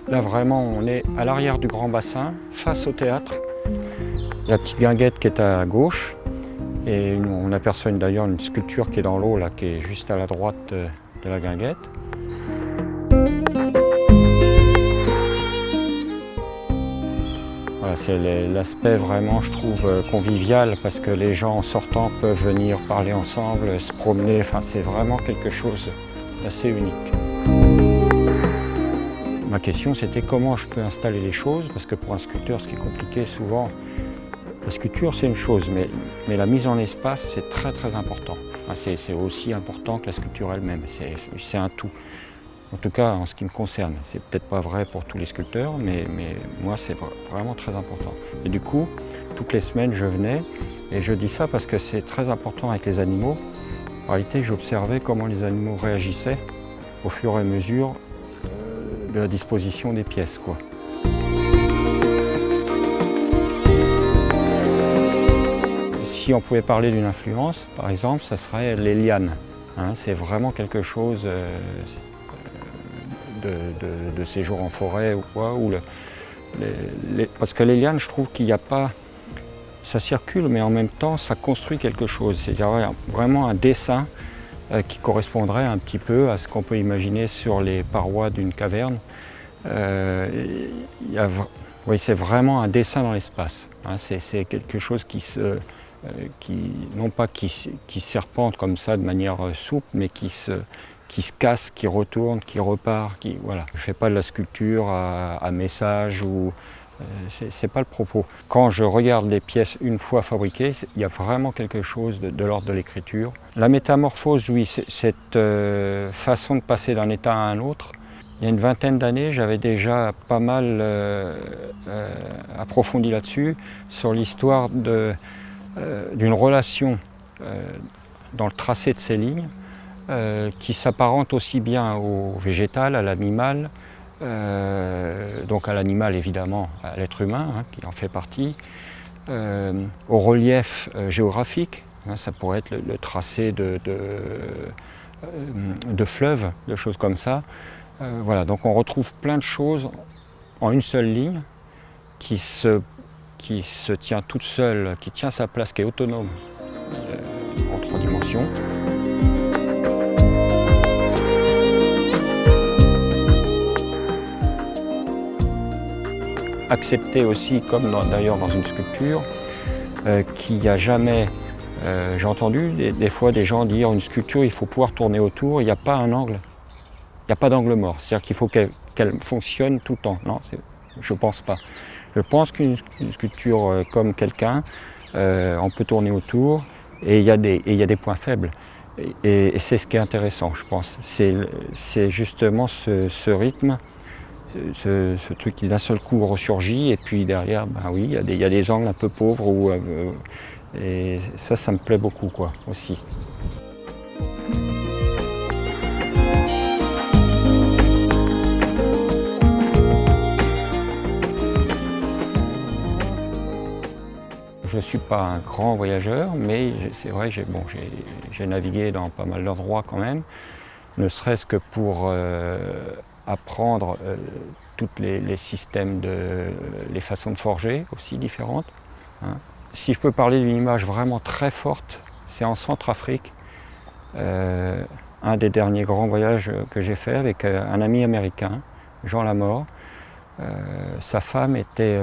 Là vraiment on est à l'arrière du grand bassin, face au théâtre. La petite guinguette qui est à gauche et on aperçoit d'ailleurs une sculpture qui est dans l'eau là, qui est juste à la droite de la guinguette. Voilà, c'est l'aspect vraiment, je trouve, convivial parce que les gens en sortant peuvent venir parler ensemble, se promener, enfin c'est vraiment quelque chose d'assez unique. Ma question c'était comment je peux installer les choses, parce que pour un sculpteur ce qui est compliqué souvent, la sculpture c'est une chose, mais la mise en espace c'est très important. Enfin, c'est aussi important que la sculpture elle-même, c'est un tout. En tout cas en ce qui me concerne, c'est peut-être pas vrai pour tous les sculpteurs, mais moi c'est vraiment très important. Et du coup, toutes les semaines je venais, et je dis ça parce que c'est très important avec les animaux. En réalité j'observais comment les animaux réagissaient au fur et à mesure de la disposition des pièces, quoi. Si on pouvait parler d'une influence, par exemple, ça serait les lianes. Hein, c'est vraiment quelque chose de séjour en forêt ou quoi. Parce que les lianes, je trouve qu'il n'y a pas... Ça circule, mais en même temps, ça construit quelque chose. C'est-à-dire vraiment un dessin qui correspondrait un petit peu à ce qu'on peut imaginer sur les parois d'une caverne. Oui, c'est vraiment un dessin dans l'espace. Hein, c'est quelque chose non pas qui serpente comme ça de manière souple, mais qui se casse, qui retourne, qui repart. Voilà. Je ne fais pas de la sculpture à message ou... c'est pas le propos. Quand je regarde les pièces une fois fabriquées, il y a vraiment quelque chose de l'ordre de l'écriture. La métamorphose, oui, cette façon de passer d'un état à un autre. Il y a une vingtaine d'années, j'avais déjà pas mal approfondi là-dessus, sur l'histoire d'une relation dans le tracé de ces lignes, qui s'apparente aussi bien au végétal, à l'animal, donc à l'animal évidemment, à l'être humain, hein, qui en fait partie, au relief géographique, hein, ça pourrait être le tracé de fleuves, de choses comme ça. Voilà, donc on retrouve plein de choses en une seule ligne qui se tient toute seule, qui tient sa place, qui est autonome en 3 dimensions. Accepter aussi, comme d'ailleurs dans une sculpture, qu'il n'y a jamais... j'ai entendu des fois des gens dire une sculpture, il faut pouvoir tourner autour, il n'y a pas un angle. Il n'y a pas d'angle mort, c'est-à-dire qu'il faut qu'elle fonctionne tout le temps. Non, je ne pense pas. Je pense qu'une sculpture comme quelqu'un, on peut tourner autour et il y a des points faibles. Et c'est ce qui est intéressant, je pense. C'est justement ce rythme, ce truc qui d'un seul coup ressurgit et puis derrière, ben oui, il y a des angles un peu pauvres. Et ça me plaît beaucoup, quoi, aussi. Je ne suis pas un grand voyageur, mais c'est vrai, j'ai navigué dans pas mal d'endroits quand même, ne serait-ce que pour apprendre tous les systèmes, les façons de forger aussi différentes. Hein. Si je peux parler d'une image vraiment très forte, c'est en Centrafrique, un des derniers grands voyages que j'ai fait avec un ami américain, Jean Lamort. Sa femme était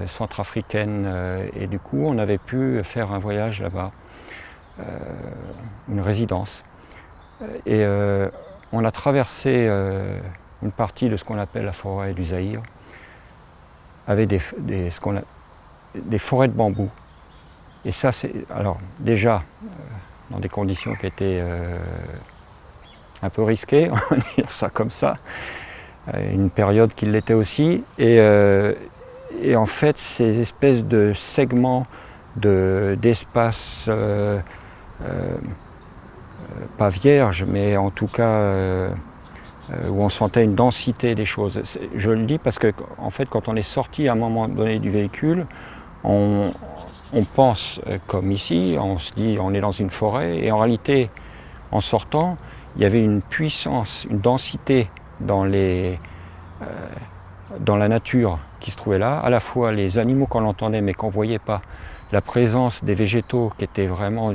centrafricaine et du coup on avait pu faire un voyage là-bas, une résidence. Et on a traversé une partie de ce qu'on appelle la forêt du Zaïre avec des forêts de bambou. Et ça c'est alors déjà dans des conditions qui étaient un peu risquées, on va dire ça comme ça. Une période qui l'était aussi, et en fait ces espèces de segments d'espace pas vierges, mais en tout cas où on sentait une densité des choses. Je le dis parce que en fait quand on est sorti à un moment donné du véhicule, on on pense comme ici, on se dit on est dans une forêt, et en réalité, en sortant, il y avait une puissance, une densité dans la nature qui se trouvait là, à la fois les animaux qu'on entendait mais qu'on ne voyait pas, la présence des végétaux qui était vraiment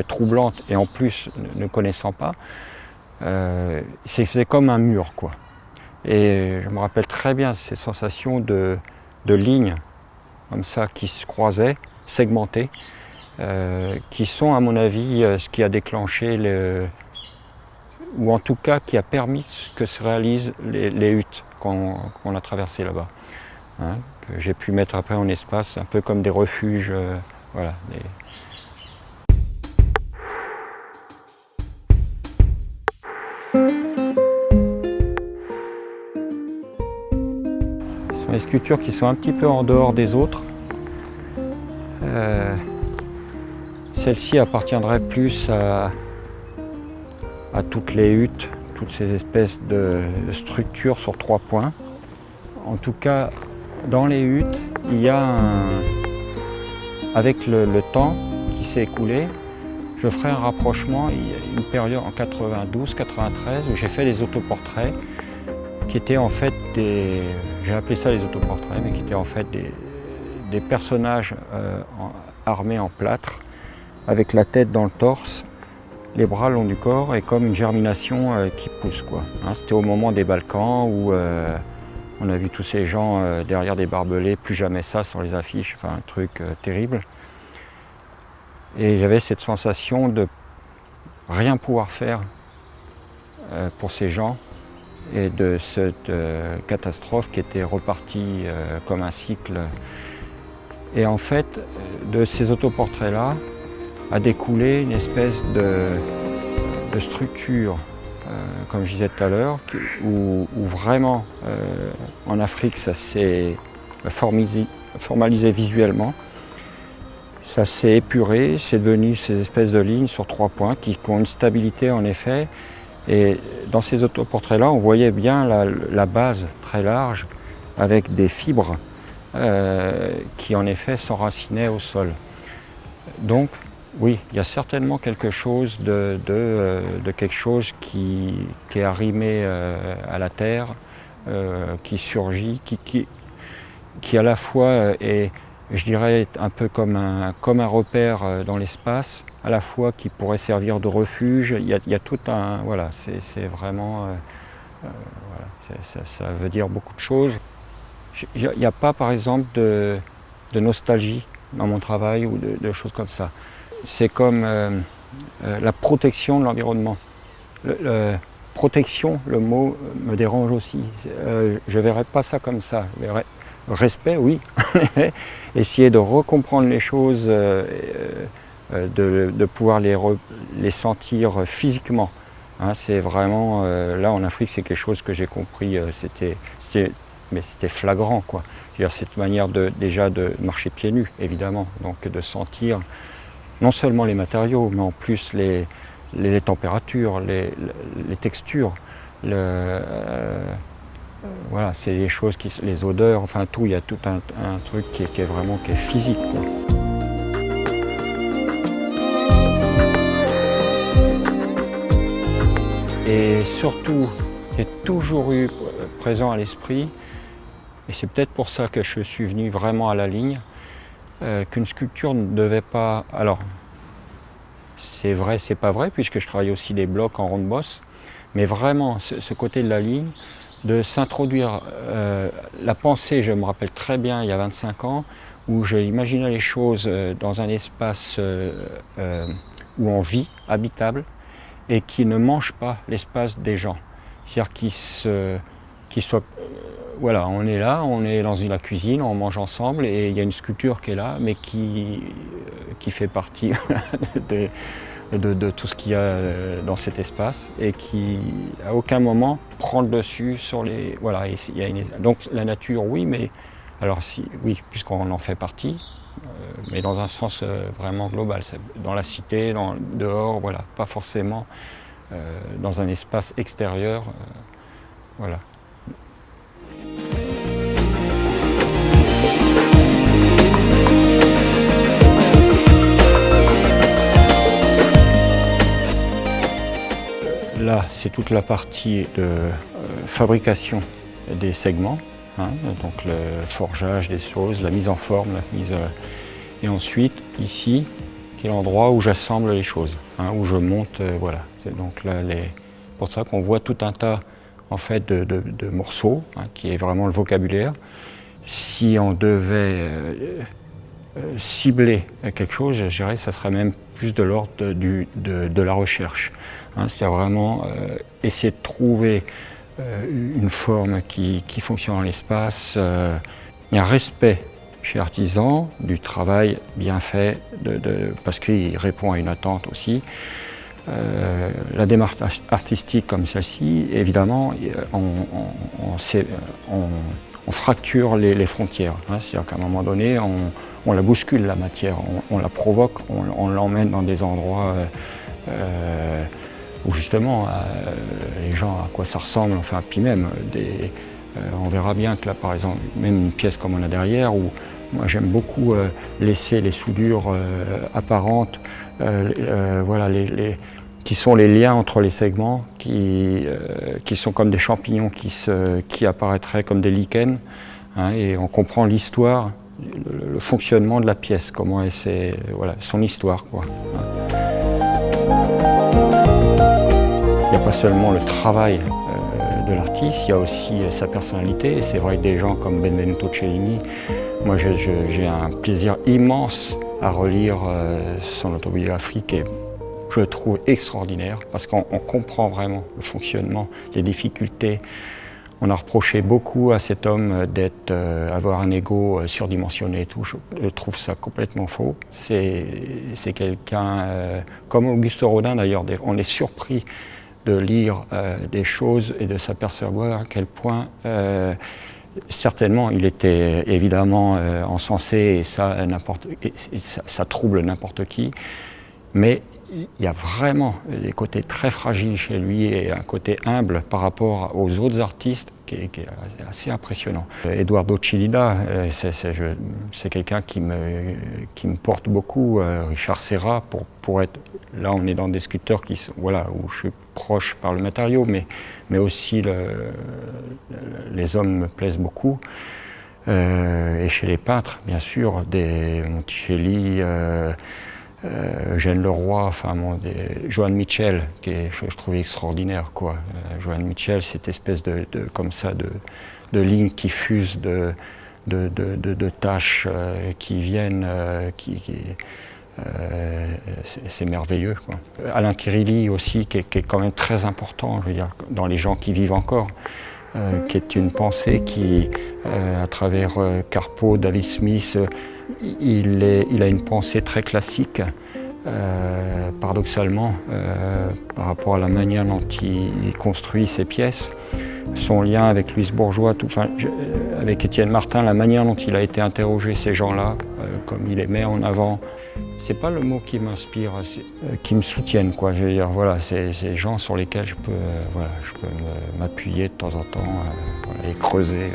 troublante, et en plus ne connaissant pas, c'était comme un mur, quoi. Et je me rappelle très bien ces sensations de lignes comme ça qui se croisaient, segmentées, qui sont à mon avis ce qui a déclenché ou en tout cas qui a permis que se réalisent les huttes qu'on a traversées là-bas, hein, que j'ai pu mettre après en espace, un peu comme des refuges, voilà. Ce sont des sculptures qui sont un petit peu en dehors des autres. Celle-ci appartiendrait plus à toutes les huttes, toutes ces espèces de structures sur 3 points. En tout cas, dans les huttes, il y a avec le temps qui s'est écoulé, je ferai un rapprochement. Il y a une période en 92-93 où j'ai fait des autoportraits qui étaient en fait j'ai appelé ça les autoportraits, mais qui étaient en fait des personnages armés en plâtre, avec la tête dans le torse, les bras le long du corps et comme une germination qui pousse, quoi. Hein, c'était au moment des Balkans où on a vu tous ces gens derrière des barbelés, plus jamais ça sur les affiches, enfin un truc terrible. Et j'avais cette sensation de rien pouvoir faire pour ces gens et de cette catastrophe qui était repartie comme un cycle. Et en fait, de ces autoportraits-là, a découlé une espèce de structure, comme je disais tout à l'heure, où vraiment en Afrique ça s'est formalisé visuellement, ça s'est épuré, c'est devenu ces espèces de lignes sur 3 points qui ont une stabilité en effet. Et dans ces autoportraits-là, on voyait bien la base très large avec des fibres qui en effet s'enracinaient au sol. Donc, oui, il y a certainement quelque chose de quelque chose qui est arrimé à la terre, qui surgit, qui à la fois est, je dirais, un peu comme un repère dans l'espace, à la fois qui pourrait servir de refuge. Il y a tout un... Voilà, c'est vraiment... voilà, ça veut dire beaucoup de choses. Il n'y a pas, par exemple, de nostalgie dans mon travail ou de choses comme ça. C'est comme la protection de l'environnement. Protection, le mot me dérange aussi. Je ne verrais pas ça comme ça. Je verrais respect, oui. Essayer de recomprendre les choses, de pouvoir les sentir physiquement. Hein, c'est vraiment, là en Afrique, c'est quelque chose que j'ai compris, mais c'était flagrant, quoi. C'est-à-dire cette manière déjà de marcher pieds nus, évidemment, donc de sentir non seulement les matériaux, mais en plus les températures, les textures, voilà, c'est les choses, les odeurs, enfin tout, il y a tout un truc qui est vraiment physique, quoi. Et surtout, j'ai toujours eu présent à l'esprit, et c'est peut-être pour ça que je suis venu vraiment à la ligne, qu'une sculpture ne devait pas... Alors, c'est vrai, c'est pas vrai, puisque je travaille aussi des blocs en ronde bosse, mais vraiment, ce côté de la ligne, de s'introduire la pensée, je me rappelle très bien, il y a 25 ans, où j'imaginais les choses dans un espace où on vit, habitable, et qui ne mange pas l'espace des gens. C'est-à-dire qu'il soit... voilà, on est là, on est dans la cuisine, on mange ensemble, et il y a une sculpture qui est là, mais qui fait partie de tout ce qu'il y a dans cet espace, et qui, à aucun moment, prend le dessus sur les... Voilà, donc la nature, oui, mais... Alors, oui, puisqu'on en fait partie, mais dans un sens vraiment global, dans la cité, dehors, voilà, pas forcément dans un espace extérieur, voilà. c'est toute la partie de fabrication des segments, hein, donc le forgeage des choses, la mise en forme, et ensuite ici, qui est l'endroit où j'assemble les choses, hein, où je monte, voilà. C'est donc là, pour ça qu'on voit tout un tas en fait de morceaux, hein, qui est vraiment le vocabulaire. Si on devait cibler quelque chose, je dirais que ça serait même plus de l'ordre de la recherche. Hein, c'est vraiment essayer de trouver une forme qui fonctionne dans l'espace. Il y a un respect chez Artisan du travail bien fait, parce qu'il répond à une attente aussi. La démarche artistique comme celle-ci, évidemment, on fracture les frontières. Hein, c'est-à-dire qu'à un moment donné, on la bouscule, la matière, on la provoque, on l'emmène dans des endroits où justement les gens, à quoi ça ressemble, enfin, puis même, on verra bien que là, par exemple, même une pièce comme on a derrière, où moi j'aime beaucoup laisser les soudures apparentes, voilà, qui sont les liens entre les segments, qui sont comme des champignons qui apparaîtraient comme des lichens, hein, et on comprend l'histoire, le fonctionnement de la pièce, comment c'est, voilà, son histoire, quoi. Il n'y a pas seulement le travail de l'artiste, il y a aussi sa personnalité, et c'est vrai que des gens comme Benvenuto Cellini, moi j'ai un plaisir immense à relire son autobiographie qui est, je le trouve, extraordinaire, parce qu'on comprend vraiment le fonctionnement, les difficultés. On a reproché beaucoup à cet homme avoir un ego surdimensionné et tout. Je trouve ça complètement faux. C'est quelqu'un, comme Auguste Rodin d'ailleurs, on est surpris de lire des choses et de s'apercevoir à quel point, certainement, il était évidemment encensé, et ça trouble n'importe qui, mais il y a vraiment des côtés très fragiles chez lui et un côté humble par rapport aux autres artistes qui est assez impressionnant. Eduardo Chillida, c'est quelqu'un qui me porte beaucoup. Richard Serra, pour être... Là, on est dans des sculpteurs voilà, où je suis proche par le matériau, mais aussi les hommes me plaisent beaucoup. Et chez les peintres, bien sûr, des Monticelli, Eugène Leroy, enfin Joan Mitchell, je trouvais extraordinaire, quoi. Joan Mitchell, cette espèce comme ça de lignes qui fusent, de tâches qui viennent, c'est merveilleux, quoi. Alain Kirilli aussi, qui est quand même très important, je veux dire, dans les gens qui vivent encore. Qui est une pensée qui, à travers Carpo, David Smith, il a une pensée très classique, paradoxalement, par rapport à la manière dont il construit ses pièces. Son lien avec Louise Bourgeois, avec Étienne Martin, la manière dont il a été interrogé ces gens-là, comme il les met en avant. C'est pas le mot qui m'inspire, qui me soutiennent, quoi. Je veux dire, voilà, c'est ces gens sur lesquels je peux m'appuyer de temps en temps, voilà, et creuser.